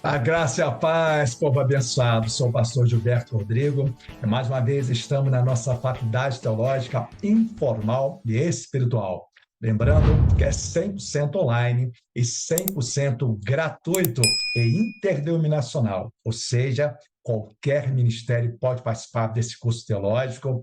A graça e a paz, povo abençoado. Sou o pastor Gilberto Rodrigo e mais uma vez estamos na nossa faculdade teológica informal e espiritual. Lembrando que é 100% online e 100% gratuito e interdenominacional, ou seja, qualquer ministério pode participar desse curso teológico,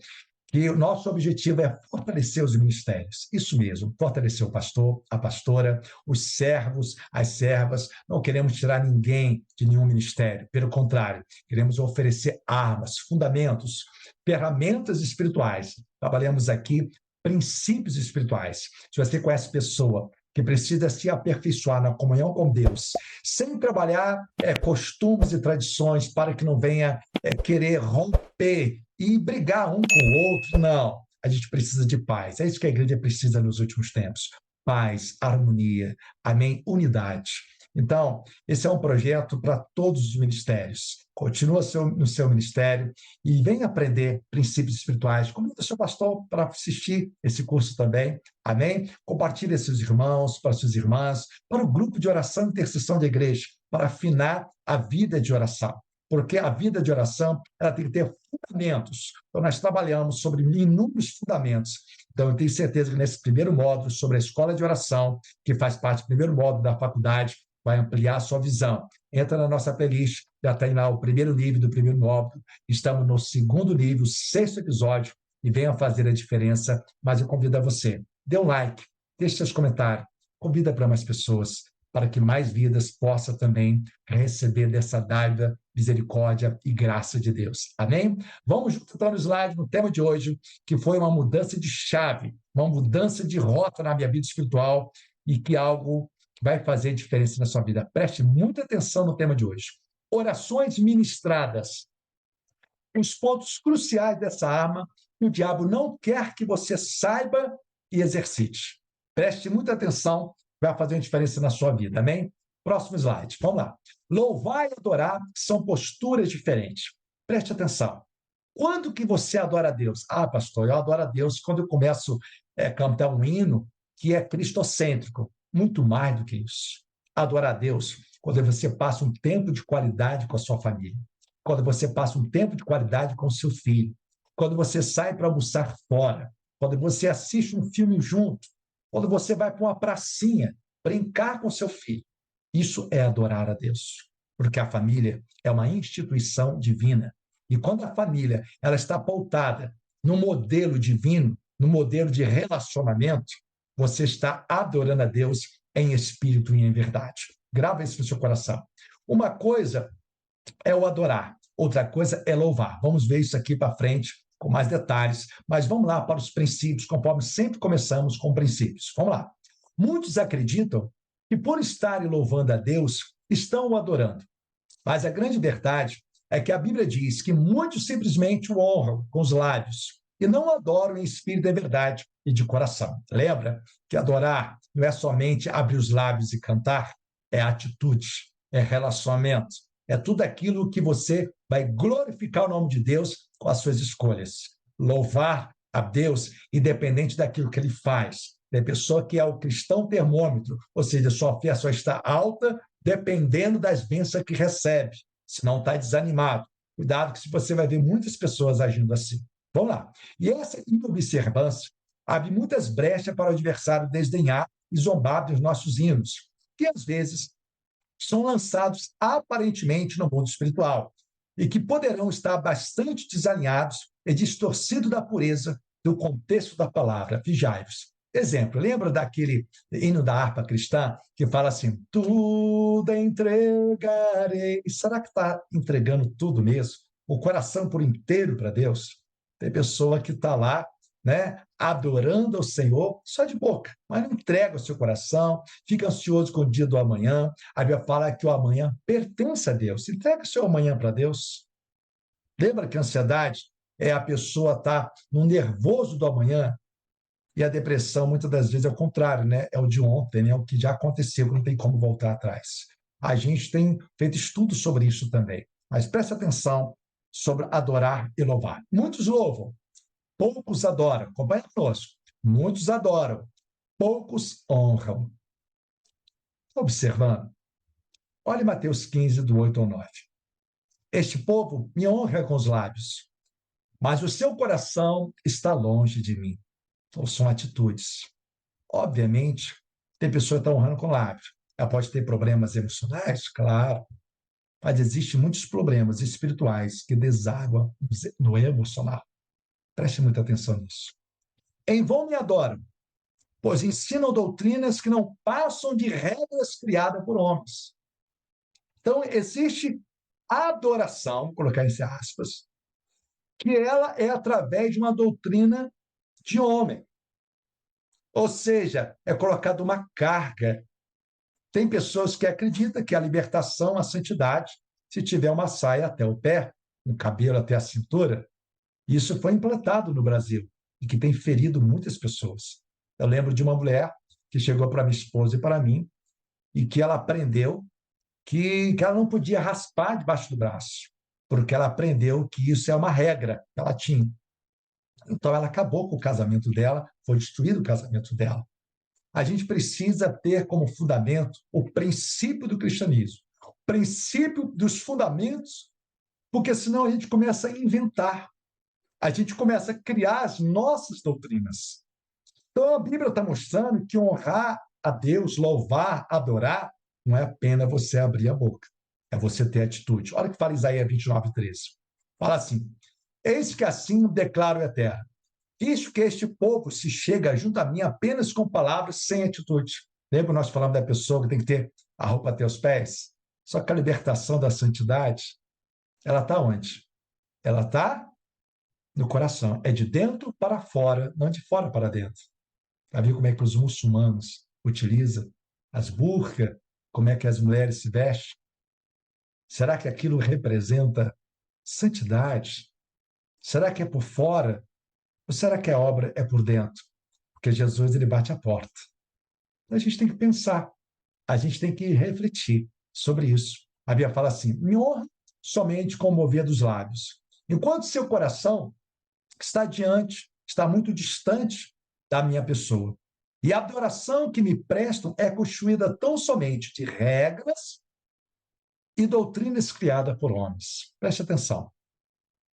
que o nosso objetivo é fortalecer os ministérios. Isso mesmo, fortalecer o pastor, a pastora, os servos, as servas. Não queremos tirar ninguém de nenhum ministério. Pelo contrário, queremos oferecer armas, fundamentos, ferramentas espirituais. Trabalhamos aqui princípios espirituais. Se você conhece pessoa que precisa se aperfeiçoar na comunhão com Deus, sem trabalhar costumes e tradições para que não venha querer romper e brigar um com o outro, não. A gente precisa de paz. É isso que a igreja precisa nos últimos tempos. Paz, harmonia, amém, unidade. Então, esse é um projeto para todos os ministérios. Continua no seu ministério e venha aprender princípios espirituais. Convida o seu pastor para assistir esse curso também. Amém? Compartilhe seus irmãos, para suas irmãs, para o grupo de oração e intercessão da igreja, para afinar a vida de oração. Porque a vida de oração ela tem que ter fundamentos. Então, nós trabalhamos sobre inúmeros fundamentos. Então, eu tenho certeza que nesse primeiro módulo sobre a escola de oração, que faz parte do primeiro módulo da faculdade, vai ampliar a sua visão. Entra na nossa playlist, já tem lá o primeiro nível do primeiro módulo, estamos no segundo nível, sexto episódio, e venha fazer a diferença, mas eu convido a você, dê um like, deixe seus comentários, convida para mais pessoas, para que mais vidas possam também receber dessa dádiva, misericórdia e graça de Deus. Amém? Vamos juntar no slide no tema de hoje, que foi uma mudança de chave, uma mudança de rota na minha vida espiritual e que algo vai fazer diferença na sua vida. Preste muita atenção no tema de hoje. Orações ministradas. Os pontos cruciais dessa arma que o diabo não quer que você saiba e exercite. Preste muita atenção, vai fazer uma diferença na sua vida, amém? Próximo slide, vamos lá. Louvar e adorar são posturas diferentes. Preste atenção. Quando que você adora a Deus? Ah, pastor, eu adoro a Deus quando eu começo a cantar um hino que é cristocêntrico. Muito mais do que isso. Adorar a Deus quando você passa um tempo de qualidade com a sua família, quando você passa um tempo de qualidade com o seu filho, quando você sai para almoçar fora, quando você assiste um filme junto, quando você vai para uma pracinha brincar com seu filho. Isso é adorar a Deus, porque a família é uma instituição divina. E quando a família ela está pautada no modelo divino, no modelo de relacionamento, você está adorando a Deus em espírito e em verdade. Grava isso no seu coração. Uma coisa é o adorar, outra coisa é louvar. Vamos ver isso aqui para frente com mais detalhes, mas vamos lá para os princípios, conforme sempre começamos com princípios. Vamos lá. Muitos acreditam que por estarem louvando a Deus, estão o adorando. Mas a grande verdade é que a Bíblia diz que muitos simplesmente o honram com os lábios e não o adoram em espírito e verdade e de coração. Lembra que adorar não é somente abrir os lábios e cantar, é atitude, é relacionamento, é tudo aquilo que você vai glorificar o nome de Deus com as suas escolhas. Louvar a Deus independente daquilo que ele faz. Tem pessoa que é o cristão termômetro, ou seja, sua fé só está alta dependendo das bênçãos que recebe, senão está desanimado. Cuidado que se você vai ver muitas pessoas agindo assim. Vamos lá. E essa inobservância abre muitas brechas para o adversário desdenhar e zombar dos nossos hinos, que às vezes são lançados aparentemente no mundo espiritual e que poderão estar bastante desalinhados e distorcidos da pureza do contexto da palavra. Vigiai-vos. Exemplo, lembra daquele hino da harpa cristã que fala assim, tudo entregarei. E será que está entregando tudo mesmo? O coração por inteiro para Deus? Tem pessoa que está lá, né, adorando ao Senhor só de boca, mas não entrega o seu coração, fica ansioso com o dia do amanhã. A Bíblia fala que o amanhã pertence a Deus. Entrega o seu amanhã para Deus. Lembra que a ansiedade é a pessoa estar no nervoso do amanhã, e a depressão, muitas das vezes, é o contrário, né? É o de ontem, né? É o que já aconteceu, que não tem como voltar atrás. A gente tem feito estudos sobre isso também. Mas preste atenção sobre adorar e louvar. Muitos louvam, poucos adoram. Acompanha conosco. Muitos adoram, poucos honram. Observando. Olhe Mateus 15, do 8 ao 9. Este povo me honra com os lábios, mas o seu coração está longe de mim. Então, são atitudes. Obviamente, tem pessoa que está honrando com lábios. Ela pode ter problemas emocionais, claro, mas existem muitos problemas espirituais que desaguam no emocional. Preste muita atenção nisso. Em vão me adoram, pois ensinam doutrinas que não passam de regras criadas por homens. Então, existe adoração, vou colocar entre aspas, que ela é através de uma doutrina de homem. Ou seja, é colocada uma carga. Tem pessoas que acreditam que a libertação, a santidade, se tiver uma saia até o pé, um cabelo até a cintura, isso foi implantado no Brasil e que tem ferido muitas pessoas. Eu lembro de uma mulher que chegou para minha esposa e para mim e que ela aprendeu que ela não podia raspar debaixo do braço, porque ela aprendeu que isso é uma regra que ela tinha. Então, ela acabou com o casamento dela, foi destruído o casamento dela. A gente precisa ter como fundamento o princípio do cristianismo, o princípio dos fundamentos, porque senão a gente começa a inventar, a gente começa a criar as nossas doutrinas. Então, a Bíblia está mostrando que honrar a Deus, louvar, adorar, não é apenas você abrir a boca, é você ter atitude. Olha o que fala Isaías 29, 13. Fala assim: eis que assim declaro o Eterno, visto que este povo se chega junto a mim apenas com palavras sem atitude. Lembra que nós falamos da pessoa que tem que ter a roupa até os pés? Só que a libertação da santidade, ela está onde? Ela está no coração. É de dentro para fora, não de fora para dentro. Já viu como é que os muçulmanos utilizam as burcas, como é que as mulheres se vestem? Será que aquilo representa santidade? Será que é por fora? Ou será que a obra é por dentro? Porque Jesus, ele bate a porta. Então, a gente tem que pensar, a gente tem que refletir sobre isso. A Bíblia fala assim: me honra somente com o mover dos lábios, enquanto seu coração está muito distante da minha pessoa. E a adoração que me prestam é constituída tão somente de regras e doutrinas criadas por homens. Preste atenção.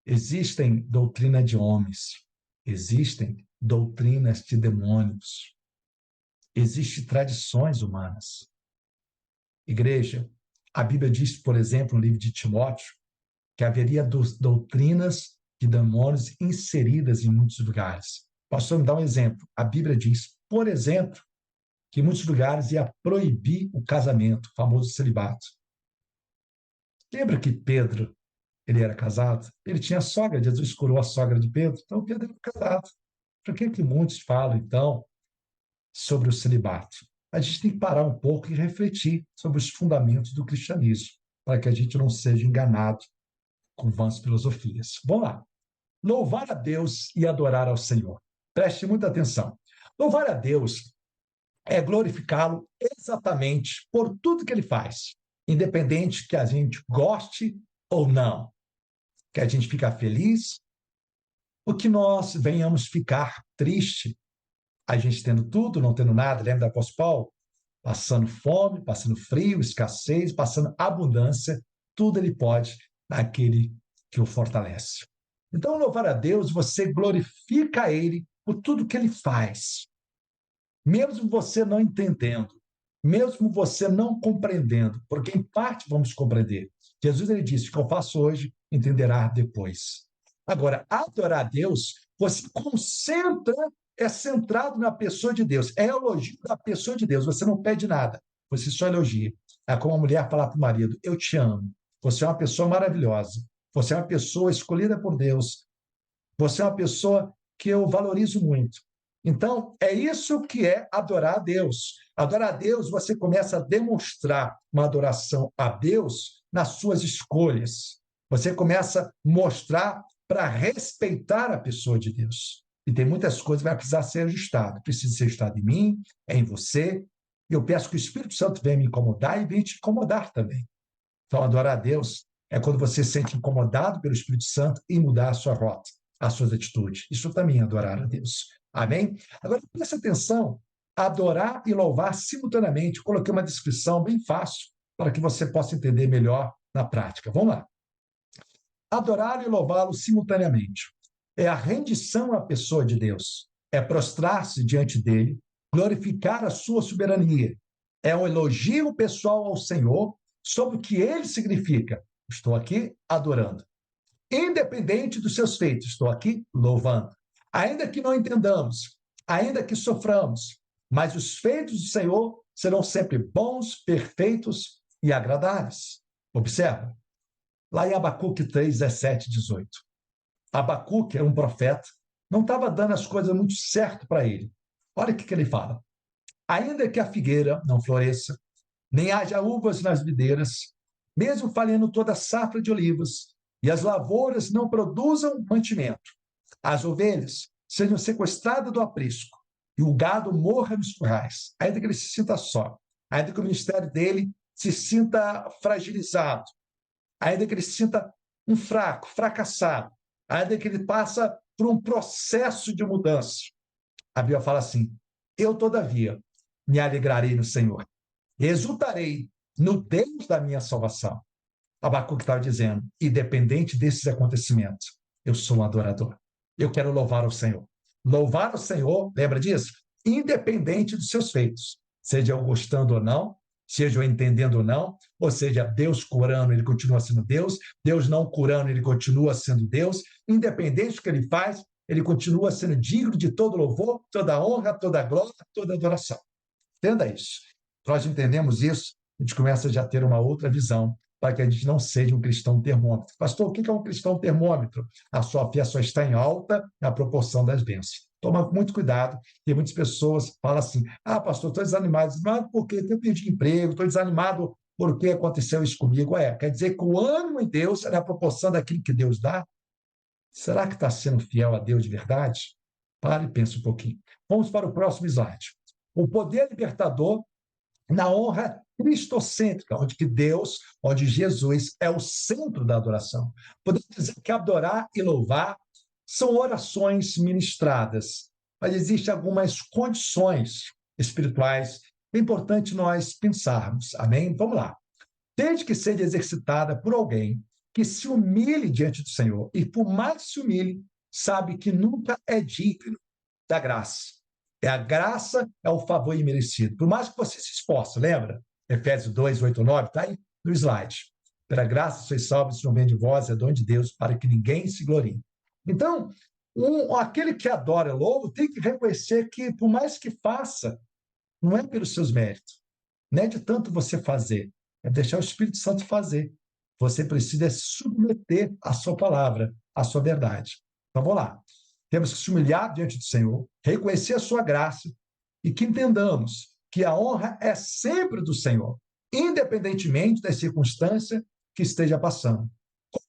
Existem doutrinas de homens, existem doutrinas de demônios, existem tradições humanas. Igreja, a Bíblia diz, por exemplo, no livro de Timóteo, que haveria doutrinas de demônios inseridas em muitos lugares. Posso me dar um exemplo? A Bíblia diz, por exemplo, que em muitos lugares ia proibir o casamento, o famoso celibato. Lembra que Pedro, ele era casado? Ele tinha sogra, Jesus curou a sogra de Pedro, então Pedro era casado. Por que muitos falam, então, sobre o celibato? A gente tem que parar um pouco e refletir sobre os fundamentos do cristianismo, para que a gente não seja enganado com vãs filosofias. Vamos lá. Louvar a Deus e adorar ao Senhor. Preste muita atenção. Louvar a Deus é glorificá-lo exatamente por tudo que ele faz, independente que a gente goste ou não, que a gente fica feliz ou que nós venhamos ficar triste, a gente tendo tudo, não tendo nada. Lembra do apóstolo Paulo? Passando fome, passando frio, escassez, passando abundância, tudo ele pode naquele que o fortalece. Então, louvar a Deus, você glorifica a Ele por tudo que Ele faz. Mesmo você não entendendo, mesmo você não compreendendo, porque em parte vamos compreender. Jesus, ele disse, o que eu faço hoje, entenderá depois. Agora, adorar a Deus, você concentra, é centrado na pessoa de Deus, é elogio da pessoa de Deus, você não pede nada, você só elogia. É como a mulher falar para o marido, eu te amo, você é uma pessoa maravilhosa, você é uma pessoa escolhida por Deus, você é uma pessoa que eu valorizo muito. Então, é isso que é adorar a Deus. Adorar a Deus, você começa a demonstrar uma adoração a Deus nas suas escolhas. Você começa a mostrar para respeitar a pessoa de Deus. E tem muitas coisas que vai precisar ser ajustado. Precisa ser ajustado em mim, em você. E eu peço que o Espírito Santo venha me incomodar e venha te incomodar também. Então, adorar a Deus é quando você se sente incomodado pelo Espírito Santo e mudar a sua rota, as suas atitudes. Isso também é adorar a Deus. Amém? Agora, preste atenção. Adorar e louvar simultaneamente. Coloquei uma descrição bem fácil. para que você possa entender melhor na prática. Vamos lá. Adorar e louvá-lo simultaneamente. É a rendição à pessoa de Deus. É prostrar-se diante dele, glorificar a sua soberania. É um elogio pessoal ao Senhor sobre o que ele significa. Estou aqui adorando. Independente dos seus feitos, estou aqui louvando. Ainda que não entendamos, ainda que soframos, mas os feitos do Senhor serão sempre bons, perfeitos e agradáveis. Observa, lá em Abacuque 3, 17, 18. Abacuque era um profeta, não estava dando as coisas muito certo para ele. Olha o que ele fala. Ainda que a figueira não floresça, nem haja uvas nas videiras, mesmo falhando toda a safra de olivas, e as lavouras não produzam mantimento, as ovelhas sejam sequestradas do aprisco, e o gado morra nos currais, ainda que ele se sinta só, ainda que o ministério dele se sinta fragilizado, ainda que ele se sinta um fraco, fracassado, ainda que ele passa por um processo de mudança. A Bíblia fala assim, eu, todavia, me alegrarei no Senhor, exultarei no Deus da minha salvação. Abacuque estava dizendo, independente desses acontecimentos, eu sou um adorador. Eu quero louvar o Senhor. Louvar o Senhor, lembra disso? Independente dos seus feitos. Seja eu gostando ou não, seja eu entendendo ou seja, Deus curando, ele continua sendo Deus, Deus não curando, ele continua sendo Deus, independente do que ele faz, ele continua sendo digno de todo louvor, toda honra, toda glória, toda adoração. Entenda isso. Nós entendemos isso, a gente começa já a ter uma outra visão, para que a gente não seja um cristão termômetro. Pastor, o que é um cristão termômetro? A sua fé só está em alta na proporção das bênçãos. Toma muito cuidado, tem muitas pessoas falam assim, pastor, estou desanimado. Desanimado porque eu perdi emprego, estou desanimado porque aconteceu isso comigo. Quer dizer que o ânimo em Deus é na proporção daquilo que Deus dá? Será que está sendo fiel a Deus de verdade? Pare e pense um pouquinho. Vamos para o próximo slide. O poder libertador na honra cristocêntrica, onde que Deus, onde Jesus é o centro da adoração. Podemos dizer que adorar e louvar são orações ministradas, mas existem algumas condições espirituais que é importante nós pensarmos. Amém? Vamos lá. Desde que seja exercitada por alguém que se humilhe diante do Senhor, e por mais que se humilhe, sabe que nunca é digno da graça. É a graça, é o favor imerecido. Por mais que você se esforce, lembra? Efésios 2, 8, 9, está aí no slide. Pela graça sois salvos, não vem de vós, é dom de Deus, para que ninguém se glorie. Então, aquele que adora e louva tem que reconhecer que, por mais que faça, não é pelos seus méritos, não é de tanto você fazer, é deixar o Espírito Santo fazer. Você precisa submeter a sua palavra, a sua verdade. Então, vamos lá. Temos que se humilhar diante do Senhor, reconhecer a sua graça e que entendamos que a honra é sempre do Senhor, independentemente da circunstância que esteja passando.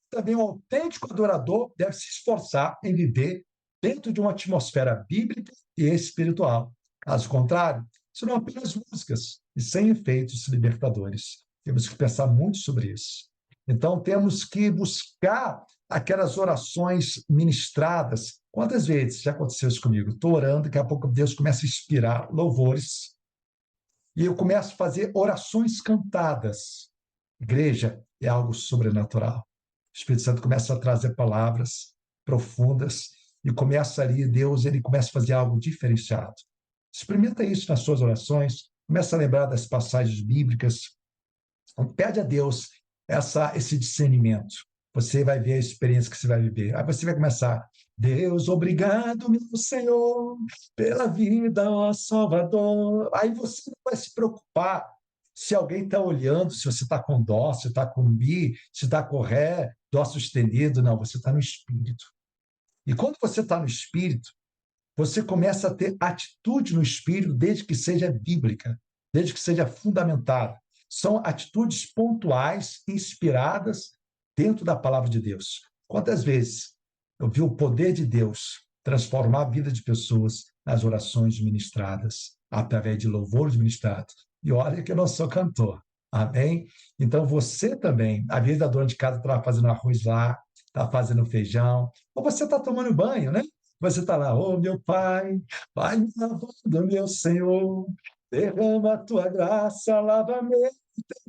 Também um autêntico adorador deve se esforçar em viver dentro de uma atmosfera bíblica e espiritual. Caso contrário, serão apenas músicas e sem efeitos libertadores. Temos que pensar muito sobre isso. Então, temos que buscar aquelas orações ministradas. Quantas vezes já aconteceu isso comigo? Estou orando, daqui a pouco Deus começa a inspirar louvores e eu começo a fazer orações cantadas. Igreja é algo sobrenatural. O Espírito Santo começa a trazer palavras profundas e começa ali, Deus, ele começa a fazer algo diferenciado. Experimenta isso nas suas orações, começa a lembrar das passagens bíblicas, pede a Deus esse discernimento. Você vai ver a experiência que você vai viver. Aí você vai começar, Deus, obrigado, meu Senhor, pela vida, ó Salvador. Aí você não vai se preocupar se alguém está olhando, se você está com dó, se está com mi, se está com ré, dó sustenido. Não, você está no Espírito. E quando você está no Espírito, você começa a ter atitude no Espírito, desde que seja bíblica, desde que seja fundamentada. São atitudes pontuais, inspiradas dentro da palavra de Deus. Quantas vezes eu vi o poder de Deus transformar a vida de pessoas nas orações ministradas, através de louvores ministrados. E olha que eu não sou cantor, amém? Então você também, às vezes a dona de casa está fazendo arroz lá, está fazendo feijão, ou você está tomando banho, né? Você está lá, meu Pai, vai me lavando, meu Senhor, derrama a tua graça, lava-me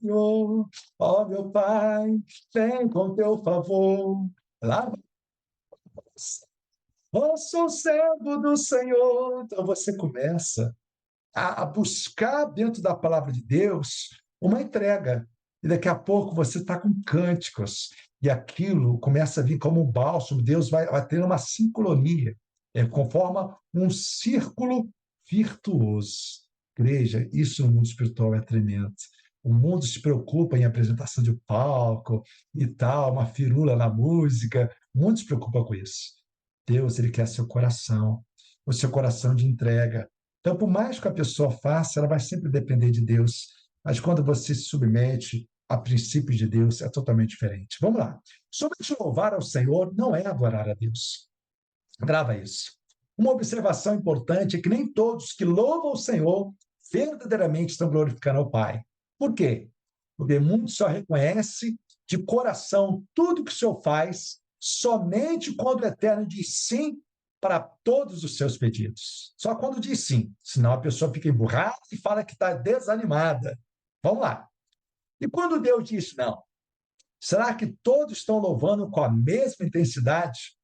Senhor, ó meu Pai, vem com teu favor. Lá, ó, sou servo do Senhor. Então você começa a buscar dentro da palavra de Deus uma entrega. E daqui a pouco você está com cânticos, e aquilo começa a vir como um bálsamo. Deus vai ter uma sincronia, conforma um círculo virtuoso. Igreja, isso no mundo espiritual é tremendo. O mundo se preocupa em apresentação de palco e tal, uma firula na música. O mundo se preocupa com isso. Deus, ele quer seu coração, o seu coração de entrega. Então, por mais que a pessoa faça, ela vai sempre depender de Deus. Mas quando você se submete a princípios de Deus, é totalmente diferente. Vamos lá. Somente louvar ao Senhor não é adorar a Deus. Grava isso. Uma observação importante é que nem todos que louvam o Senhor verdadeiramente estão glorificando ao Pai. Por quê? Porque muitos só reconhece de coração tudo que o Senhor faz somente quando o Eterno diz sim para todos os seus pedidos. Só quando diz sim, senão a pessoa fica emburrada e fala que está desanimada. Vamos lá. E quando Deus diz não? Será que todos estão louvando com a mesma intensidade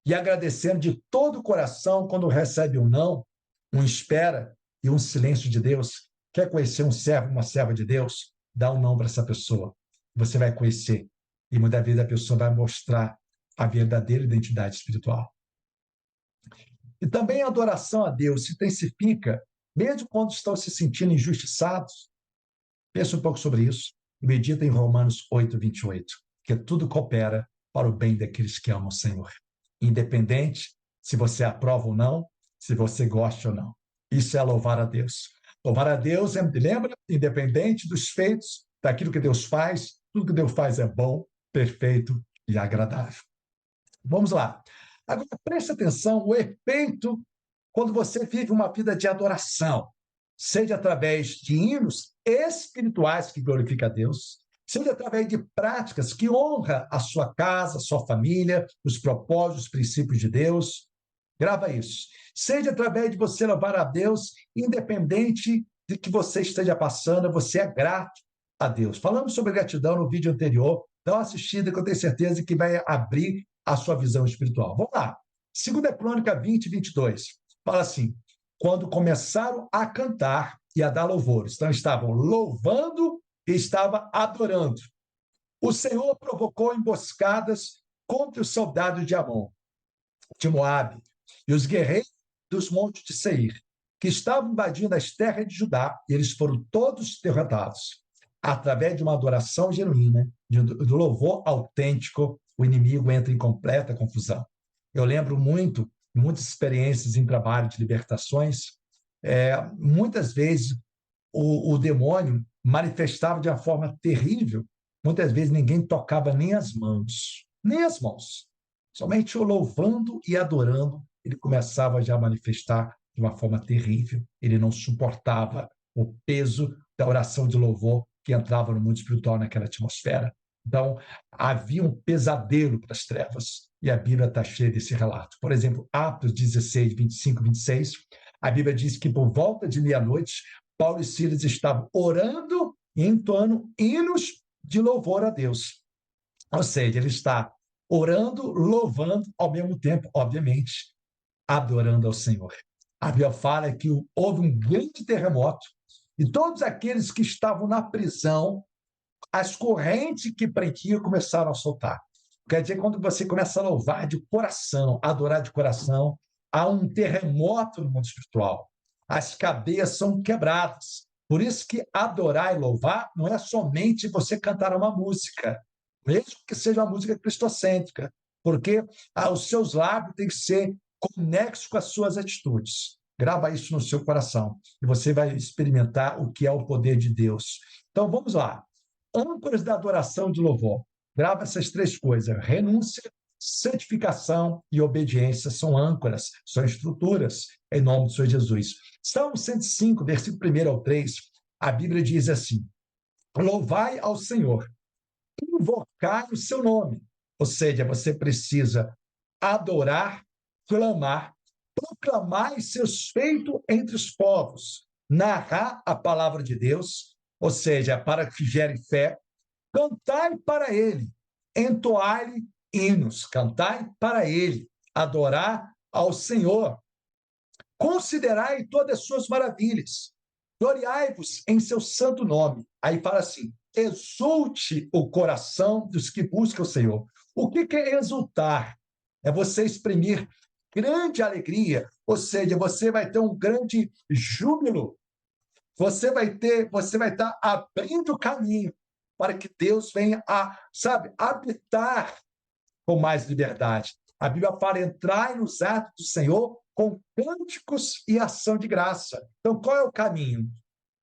e agradecendo de todo o coração quando recebe um não, um espera e um silêncio de Deus? Quer conhecer um servo, uma serva de Deus? Dá um não para essa pessoa. Você vai conhecer. E muitas vezes a pessoa vai mostrar a verdadeira identidade espiritual. E também a adoração a Deus se intensifica, mesmo quando estão se sentindo injustiçados. Pensa um pouco sobre isso. Medita em Romanos 8, 28, que tudo coopera para o bem daqueles que amam o Senhor. Independente se você aprova ou não, se você gosta ou não. Isso é louvar a Deus. Louvar a Deus, lembra, independente dos feitos, daquilo que Deus faz, tudo que Deus faz é bom, perfeito e agradável. Vamos lá. Agora, preste atenção, o efeito quando você vive uma vida de adoração, seja através de hinos espirituais que glorificam a Deus, seja através de práticas que honram a sua casa, a sua família, os propósitos, os princípios de Deus. Grava isso. Seja através de você louvar a Deus, independente de que você esteja passando, você é grato a Deus. Falamos sobre gratidão no vídeo anterior, dá uma assistida que eu tenho certeza que vai abrir a sua visão espiritual. Vamos lá. 2 Crônica 20, 22. Fala assim, quando começaram a cantar e a dar louvores. Então, estavam louvando e estavam adorando. O Senhor provocou emboscadas contra os soldados de Amon, de Moabe, e os guerreiros dos montes de Seir, que estavam invadindo as terras de Judá, e eles foram todos derrotados. Através de uma adoração genuína, do louvor autêntico, o inimigo entra em completa confusão. Eu lembro muitas experiências em trabalho de libertações, muitas vezes o demônio manifestava de uma forma terrível, muitas vezes ninguém tocava nem as mãos, nem as mãos. Somente o louvando e adorando, ele começava já a manifestar de uma forma terrível. Ele não suportava o peso da oração de louvor que entrava no mundo espiritual naquela atmosfera. Então, havia um pesadelo para as trevas, e a Bíblia está cheia desse relato. Por exemplo, Atos 16, 25, 26, a Bíblia diz que por volta de meia-noite, Paulo e Silas estavam orando e entoando hinos de louvor a Deus. Ou seja, ele está orando, louvando, ao mesmo tempo, obviamente, adorando ao Senhor. A Bíblia fala que houve um grande terremoto e todos aqueles que estavam na prisão, as correntes que prendiam começaram a soltar. Quer dizer, quando você começa a louvar de coração, adorar de coração, há um terremoto no mundo espiritual. As cadeias são quebradas. Por isso que adorar e louvar não é somente você cantar uma música, mesmo que seja uma música cristocêntrica, porque os seus lábios têm que ser conexos com as suas atitudes. Grava isso no seu coração e você vai experimentar o que é o poder de Deus. Então, vamos lá. Âncoras da adoração de louvor. Grava essas três coisas: renúncia, santificação e obediência são âncoras, são estruturas, em nome do Senhor Jesus. Salmo 105, versículo 1 ao 3, a Bíblia diz assim: louvai ao Senhor, invocai o seu nome. Ou seja, você precisa adorar, clamar, proclamar seus feitos entre os povos, narrar a palavra de Deus, ou seja, para que gere fé. Cantai para ele, entoai-lhe hinos, cantai para ele, adorar ao Senhor. Considerai todas as suas maravilhas, gloriai-vos em seu santo nome. Aí fala assim, exulte o coração dos que buscam o Senhor. O que é exultar? É você exprimir grande alegria, ou seja, você vai ter um grande júbilo, você vai estar abrindo o caminho para que Deus venha a, habitar com mais liberdade. A Bíblia fala, entrai nos atos do Senhor com cânticos e ação de graça. Então, qual é o caminho?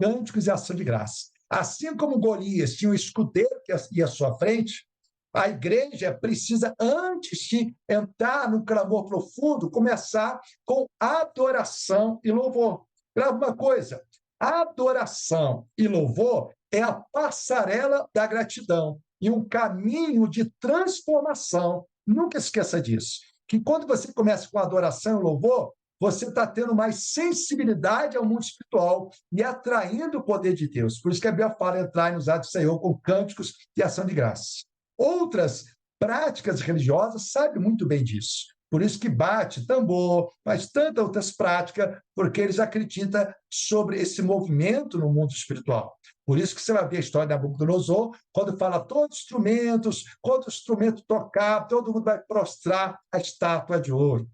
Cânticos e ação de graça. Assim como Golias tinha um escudeiro que ia à sua frente, a igreja precisa, antes de entrar no clamor profundo, começar com adoração e louvor. Grava uma coisa, adoração e louvor é a passarela da gratidão e um caminho de transformação. Nunca esqueça disso, que quando você começa com adoração e louvor, você está tendo mais sensibilidade ao mundo espiritual e atraindo o poder de Deus. Por isso que a Bíblia fala, entrai nos atos do Senhor com cânticos e ação de graça. Outras práticas religiosas sabem muito bem disso. Por isso que bate tambor, faz tantas outras práticas, porque eles acreditam sobre esse movimento no mundo espiritual. Por isso que você vai ver a história da Nabucodonosor, quando fala todos os instrumentos, quando o instrumento tocar, todo mundo vai prostrar a estátua de ouro.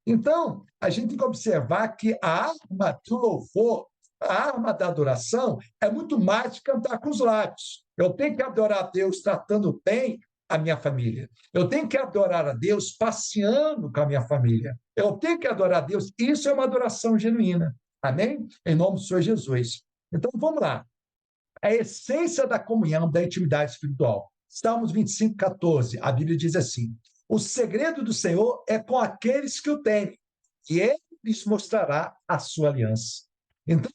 Então, a gente tem que observar que a arma do louvor, a arma da adoração, é muito mais de cantar com os lábios. Eu tenho que adorar a Deus tratando bem a minha família. Eu tenho que adorar a Deus passeando com a minha família. Eu tenho que adorar a Deus. Isso é uma adoração genuína. Amém? Em nome do Senhor Jesus. Então, vamos lá. A essência da comunhão, da intimidade espiritual. Salmos 25, 14. A Bíblia diz assim, o segredo do Senhor é com aqueles que o temem, e ele lhes mostrará a sua aliança. Então,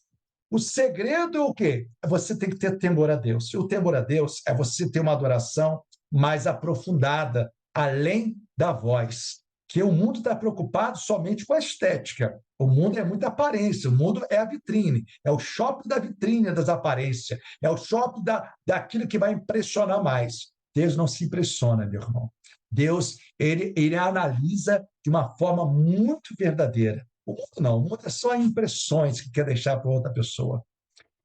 o segredo é o quê? Você tem que ter temor a Deus. E o temor a Deus é você ter uma adoração mais aprofundada, além da voz. Que o mundo está preocupado somente com a estética. O mundo é muita aparência, o mundo é a vitrine, é o shopping da vitrine das aparências, é o shopping daquilo que vai impressionar mais. Deus não se impressiona, meu irmão. Deus, ele analisa de uma forma muito verdadeira. O mundo não, o mundo é só impressões que quer deixar para outra pessoa.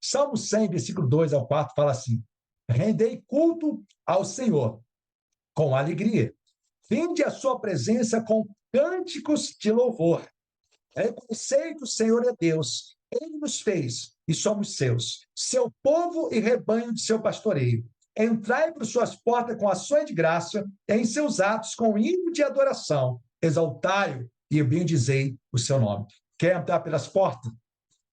Salmo 100, versículo 2 ao 4, fala assim, rendei culto ao Senhor com alegria. Vinde a sua presença com cânticos de louvor. Reconhecei que o Senhor é Deus. Ele nos fez e somos seus. Seu povo e rebanho de seu pastoreio. Entrai por suas portas com ações de graça, e em seus atos com hino de adoração. Exaltai-o e bendizei o seu nome. Quer entrar pelas portas?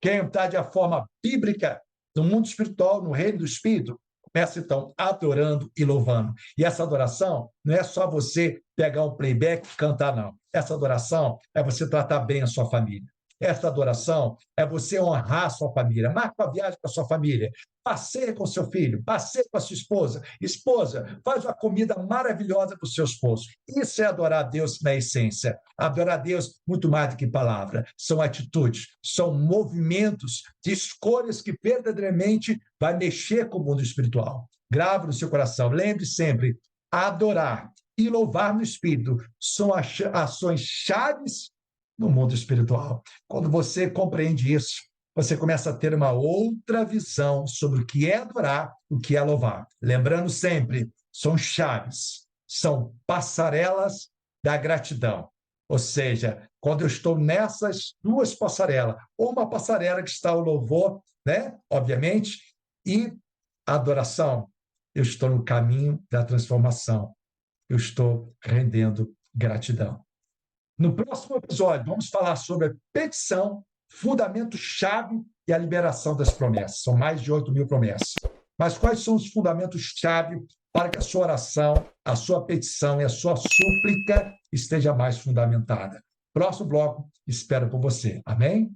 Quer entrar de uma forma bíblica no mundo espiritual, no reino do Espírito? Começa, então, adorando e louvando. E essa adoração não é só você pegar um playback e cantar, não. Essa adoração é você tratar bem a sua família. Essa adoração é você honrar a sua família. Marca uma viagem com a sua família. Passeia com seu filho, passeia com a sua esposa. Esposa, faz uma comida maravilhosa para o seu esposo. Isso é adorar a Deus na essência. Adorar a Deus muito mais do que palavra. São atitudes, são movimentos de escolhas que verdadeiramente vai mexer com o mundo espiritual. Grave no seu coração. Lembre sempre, adorar e louvar no Espírito são ações chaves no mundo espiritual. Quando você compreende isso, você começa a ter uma outra visão sobre o que é adorar, o que é louvar. Lembrando sempre, são chaves, são passarelas da gratidão. Ou seja, quando eu estou nessas duas passarelas, ou uma passarela que está o louvor, né? Obviamente, e a adoração, eu estou no caminho da transformação. Eu estou rendendo gratidão. No próximo episódio, vamos falar sobre a petição, fundamento-chave e a liberação das promessas. São mais de 8.000 promessas. Mas quais são os fundamentos-chave para que a sua oração, a sua petição e a sua súplica esteja mais fundamentada? Próximo bloco, espero por você. Amém?